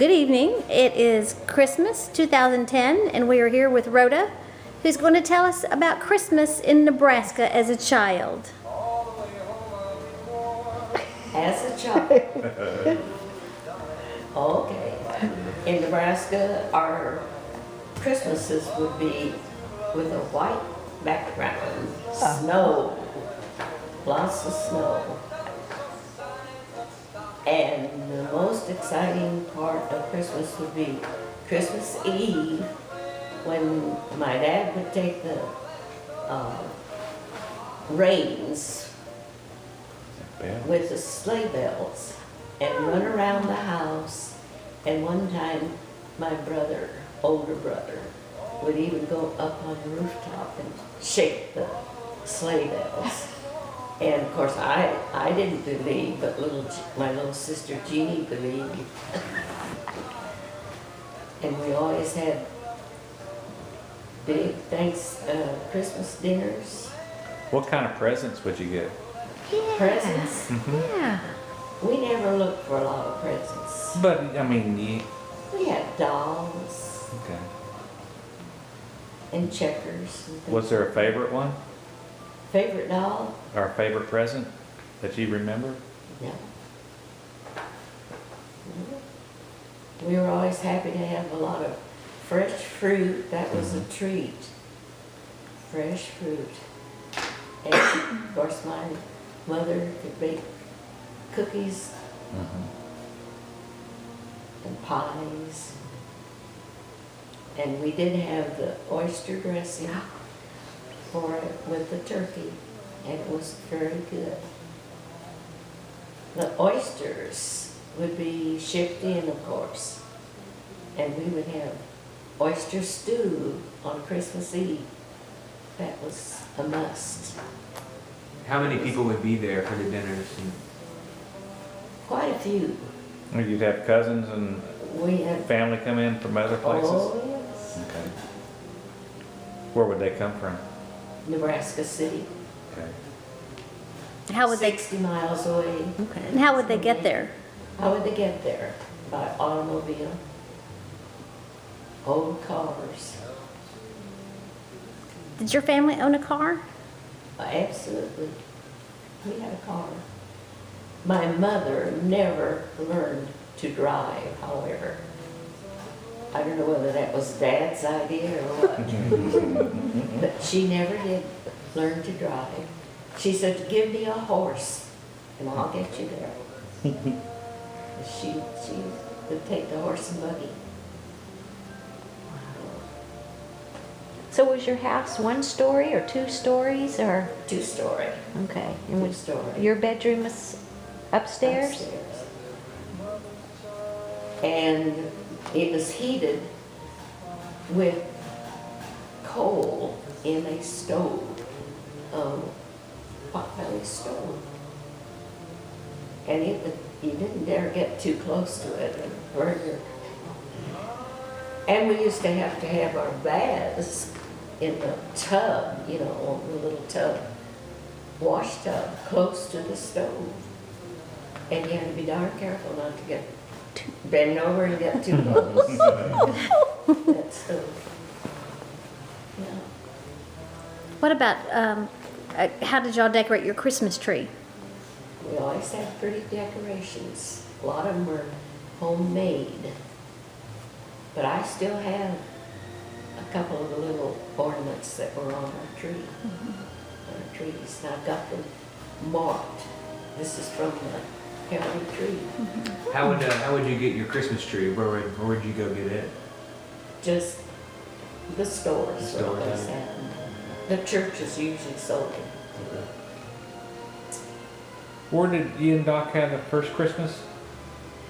Good evening. It is Christmas 2010, and we are here with Rhoda, who's going to tell us about Christmas in Nebraska as a child. As a child. Okay. In Nebraska, our Christmases would be with a white background, snow, lots of snow. And the most exciting part of Christmas would be Christmas Eve, when my dad would take the reins with the sleigh bells and run around the house. And one time, my brother, older brother, would even go up on the rooftop and shake the sleigh bells. And of course, I didn't believe, but my little sister Jeannie believed. And we always had big Christmas dinners. What kind of presents would you get? Yeah. Presents? Yeah. We never looked for a lot of presents. But, I mean, We had dolls okay. and checkers. And Was there a favorite one? favorite doll? Or a favorite present that you remember? No. We were always happy to have a lot of fresh fruit. That was a treat. Fresh fruit. And of course, my mother could bake cookies and pies. And we did have the oyster dressing for it with the turkey, and it was very good. The oysters would be shipped in, of course, and we would have oyster stew on Christmas Eve. That was a must. How many people would be there for the dinners? Quite a few. Or you'd have cousins and We had, family come in from other places? oh yes, Okay. Where would they come from? Nebraska City, Okay. How would they? 60 miles away. Okay. And how would they get there? How would they get there? By automobile, old cars. Did your family own a car? Absolutely. We had a car. My mother never learned to drive, however. I don't know whether that was Dad's idea or what. But she never did learn to drive. She said, "Give me a horse and I'll get you there." She would take the horse and buggy. So was your house one story or two stories or? 2-story. Okay. And was 2-story. your bedroom was upstairs? Upstairs. And it was heated with coal in a stove, potbelly stove. And you didn't dare get too close to it and burn your. And we used to have our baths in the tub, the little tub, wash tub, close to the stove. And you had to be darn careful not to get bend over and get too close. That stove. Yeah. What about, how did y'all decorate your Christmas tree? We always had pretty decorations. A lot of them were homemade. But I still have a couple of the little ornaments that were on our tree, our trees. And I've got them marked. This is from the county tree. How would you get your Christmas tree? Where would you go get it? Just the stores. The stores, always yeah. had them. The churches usually sold them. Where did you and Doc have the first Christmas?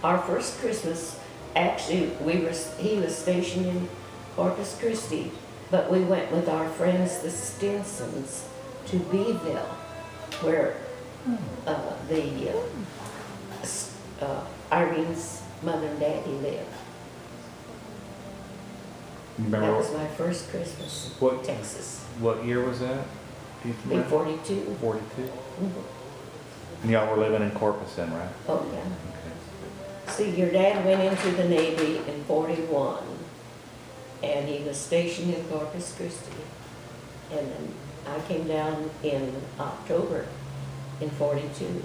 Our first Christmas, actually, he was stationed in Corpus Christi, but we went with our friends, the Stinsons, to Beeville, where Irene's mother and daddy lived. Remember That was my first Christmas in what- Texas. what year was that? Do you In remember? 42. 42? Mhm. And y'all were living in Corpus then, right? Oh, yeah. Okay. See, your dad went into the Navy in 41, and he was stationed in Corpus Christi. And then I came down in October in 42,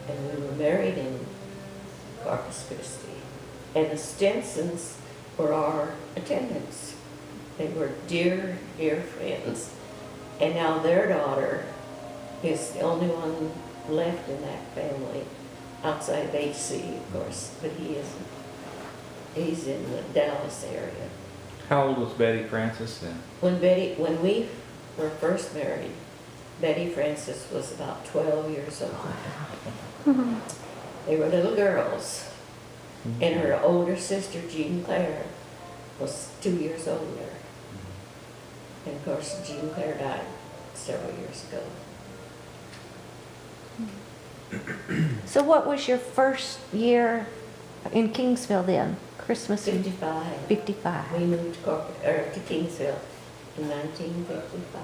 and we were married in Corpus Christi. And the Stinsons were our attendants. They were dear, dear friends. And now their daughter is the only one left in that family, outside of HC, of course, but he isn't. He's in the Dallas area. How old was Betty Francis then? When we were first married, Betty Francis was about 12 years old. They were little girls. And her older sister, Jean Claire, was 2 years older. And of course, Jean Claire died several years ago. So what was your first year in Kingsville then? Christmas in 55. 55. We moved to Kingsville in 1955.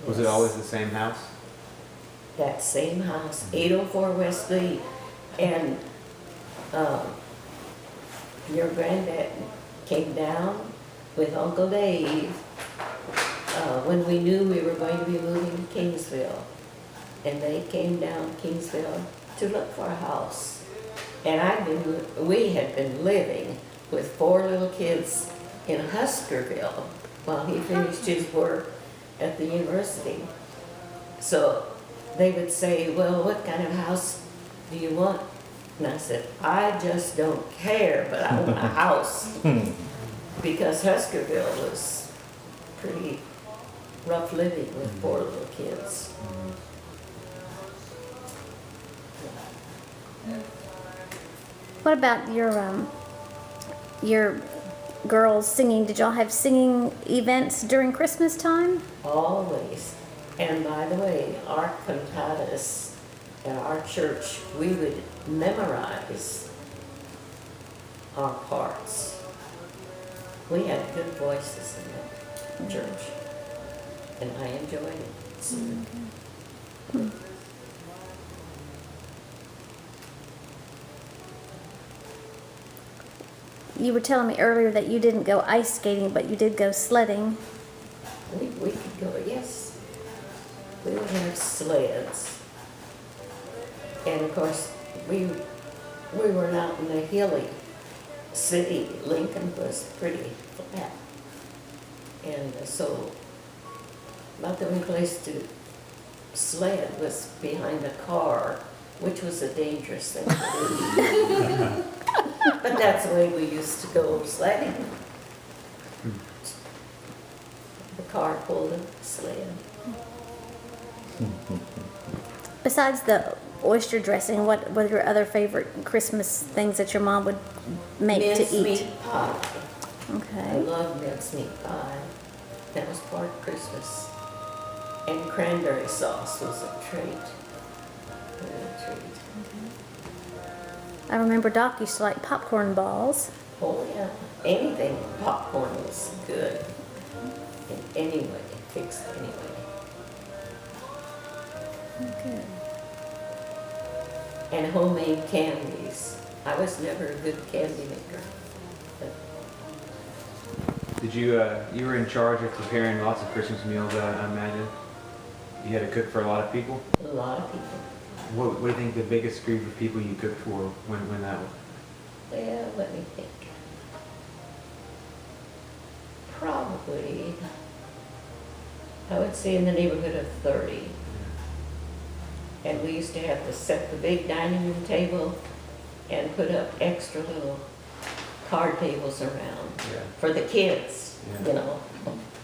Was it always the same house? That same house, 804 West Lee. And your granddad came down with Uncle Dave when we knew we were going to be moving to Kingsville. And they came down Kingsville to look for a house. And we had been living with 4 little kids in Huskerville while he finished his work at the university. So they would say, well, what kind of house do you want? And I said, I just don't care, but I want a house. Because Huskerville was pretty rough living with 4 little kids. What about your girls singing? Did y'all have singing events during Christmas time? Always. And by the way, our cantatas at our church, we would memorize our parts. We had good voices in the church, and I enjoyed it. You were telling me earlier that you didn't go ice skating, but you did go sledding. We could go, yes. We would have sleds. And of course, we were not in a hilly city. Lincoln was pretty flat. And so about the only place to sled was behind a car, which was a dangerous thing to do. But that's the way we used to go sledding. The car pulled a sled. Besides the oyster dressing, what were your other favorite Christmas things that your mom would make to eat? Mincemeat pie. I Okay. love mincemeat pie. That was part of Christmas. And cranberry sauce was a treat. A real treat. I remember Doc used to like popcorn balls. Oh yeah, anything with popcorn was good. In any way, fixed anyway. Good. And homemade candies. I was never a good candy maker. But Did you, you were in charge of preparing lots of Christmas meals, I imagine? You had to cook for a lot of people? a lot of people. What do you think the biggest group of people you cooked for when that was? Well, let me think. Probably, I would say in the neighborhood of 30. And we used to have to set the big dining room table and put up extra little card tables around Yeah. for the kids, Yeah. you know.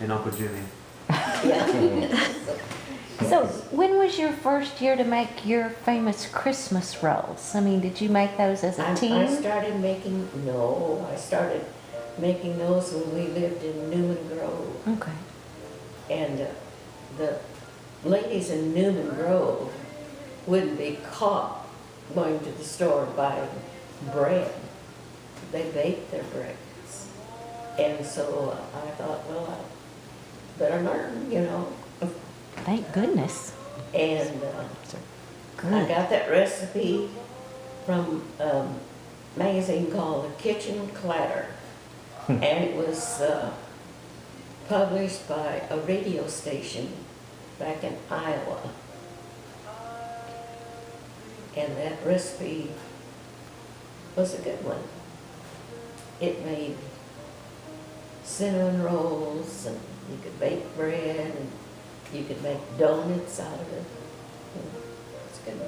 And Uncle Jimmy. Yeah. So when was your first year to make your famous Christmas rolls? I mean, did you make those as a I teen? started making those when we lived in Newman Grove. Okay. And the ladies in Newman Grove wouldn't be caught going to the store buying bread. They baked their breads. And so I thought, well, I better learn, you know. Thank goodness. And I got that recipe from a magazine called The Kitchen Clatter. And it was published by a radio station back in Iowa. And that recipe was a good one. It made cinnamon rolls, and you could bake bread, and you could make donuts out of it. It's good.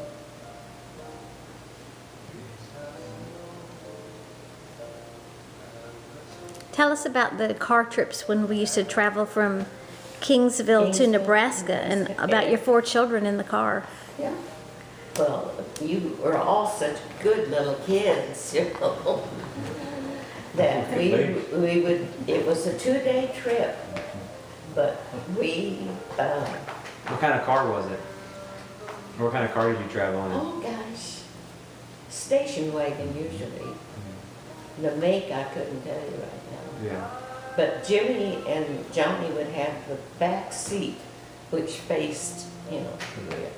Tell us about the car trips when we used to travel from Kingsville to Kingsville, Nebraska, and Nebraska. about your 4 children in the car. Yeah. Well, you were all such good little kids, you know, that we would, it was a 2-day trip, but we, What kind of car was it? Or what kind of car did you travel in? oh gosh, station wagon usually. The make I couldn't tell you right now. Yeah. But Jimmy and Johnny would have the back seat, which faced, you know, the rear.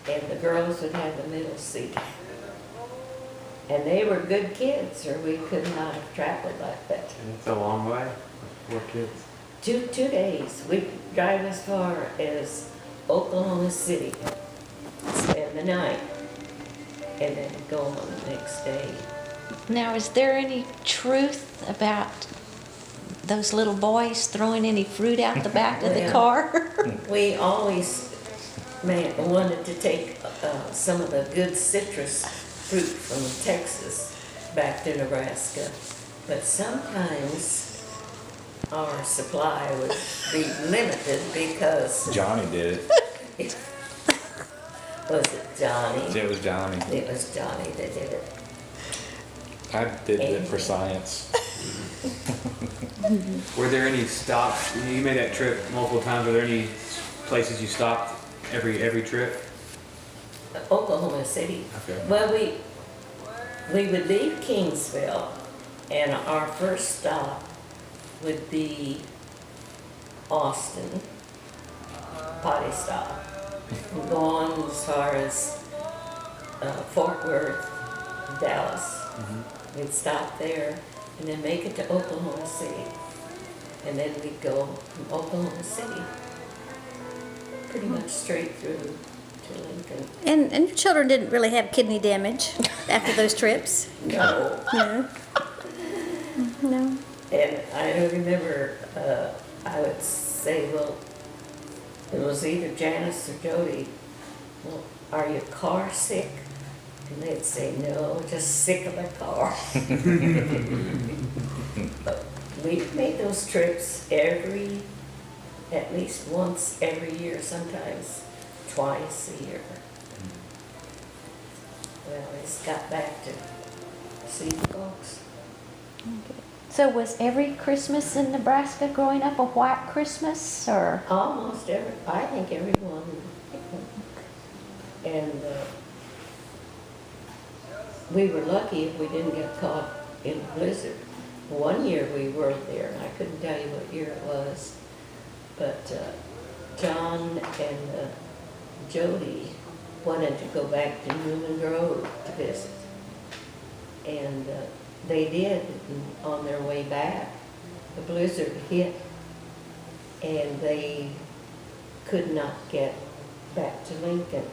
And the girls would have the middle seat. And they were good kids, or we could not have traveled like that. It's a long way with 4 kids. 2 days. We'd drive as far as Oklahoma City, spend the night, and then go on the next day. Now, is there any truth about those little boys throwing any fruit out the back of the Yeah. car? We always wanted to take some of the good citrus fruit from Texas back to Nebraska, but sometimes our supply would be limited because, Johnny did it. was it Johnny? It was Johnny. It was Johnny that did it. I did it for science. Were there any stops? You made that trip multiple times. Were there any places you stopped every trip? Oklahoma City. Okay. Well, we would leave Kingsville, and our first stop would be Austin, potty stop. We'd go on as far as Fort Worth, Dallas. We'd stop there and then make it to Oklahoma City. And then we'd go from Oklahoma City pretty much straight through to Lincoln. And your children didn't really have kidney damage after those trips? No. No. No. And I remember, I would say, well, it was either Janice or Jody, well, are you car sick? And they'd say, no, just sick of the car. But we made those trips at least once every year, sometimes twice a year. Well, I just got back to see the folks. So was every Christmas in Nebraska growing up a white Christmas, or? Almost I think everyone. And we were lucky if we didn't get caught in a blizzard. One year we were there, and I couldn't tell you what year it was, but John and Jody wanted to go back to Newman Grove to visit. And they did, and on their way back, the blizzard hit, and they could not get back to Lincoln.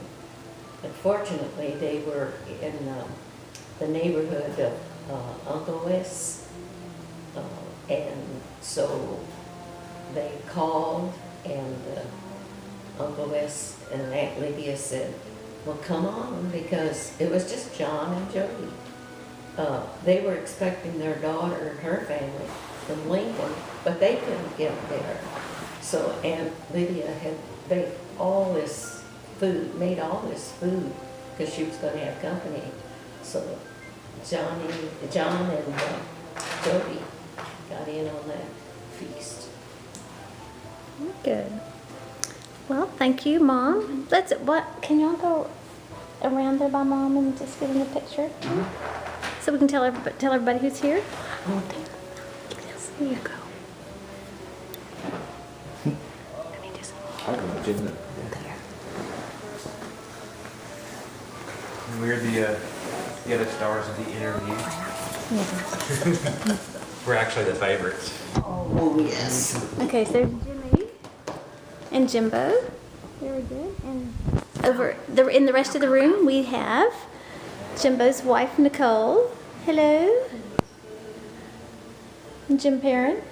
Unfortunately, they were in the neighborhood of Uncle Wes, and so they called, and Uncle Wes and Aunt Lydia said, well, come on, because it was just John and Jody. They were expecting their daughter and her family from Lincoln, but they couldn't get there. So Aunt Lydia had baked all this food, made all this food, because she was going to have company. So John and Jody got in on that feast. Good. Well, thank you, Mom. Can y'all go around there by Mom and just get in the picture? So we can tell everybody who's here? Yes, there you go. I don't know, didn't it? We're the stars of the interview. We're actually the favorites. Oh, yes. Okay, so there's Jimmy and Jimbo. Very good. And in the rest of the room, we have Jimbo's wife, Nicole. Hello. And Jim Perrin.